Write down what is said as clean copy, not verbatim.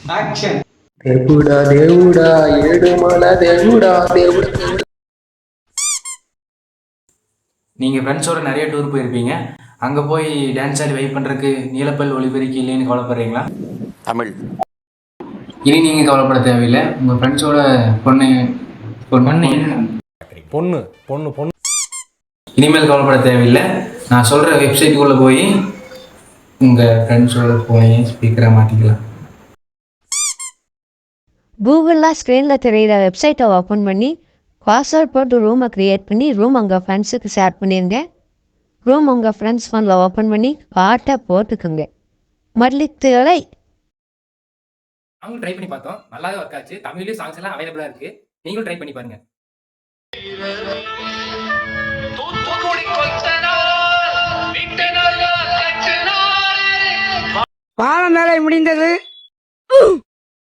Action. దేవుడా దేవుడా ఏడుమల దేవుడా దేవుడా. நீங்கள் ஃப்ரெண்ட்ஸோட நிறைய டூர் போயிருப்பீங்க. அங்கே போய் டான்ஸ் ஆடி வெயிட் பண்ணுறதுக்கு நீலப்பல் ஒளிபெருக்கி இல்லைன்னு கவலைப்படுறீங்களா? தமிழ் இனி நீங்கள் கவலைப்பட தேவையில்லை. உங்கள் ஃப்ரெண்ட்ஸோட பொண்ணு பொண்ணு பொண்ணு பொண்ணு இனிமேல் கவலைப்பட தேவையில்லை. நான் சொல்கிற வெப்சைட்டுக்குள்ளே போய் உங்கள் ஃப்ரெண்ட்ஸோட போய் ஸ்பீக்கராக மாற்றிக்கலாம். கூகுளில் ஸ்க்ரீனில் தெரிகிற வெப்சைட்டை ஓப்பன் பண்ணி பாஸ்வேர்ட் போட்டு ரூமை க்ரியேட் பண்ணி ரூம் உங்கள் ஃப்ரெண்ட்ஸுக்கு ஷேர் பண்ணிடுங்க. ரூம் உங்கள் ஃப்ரெண்ட்ஸ் ஃபோனில் ஓப்பன் பண்ணி பாட்டை போட்டுக்குங்க. மல்லித்தலை அவங்க ட்ரை பண்ணி பார்த்தோம், நல்லாவே ஒர்க் ஆச்சு. தமிழ்லயும் சாங்ஸ் எல்லாம் அவைலபிளா இருக்கு, நீங்களும் ட்ரை பண்ணி பாருங்க. பாலம் வேலை முடிந்தது.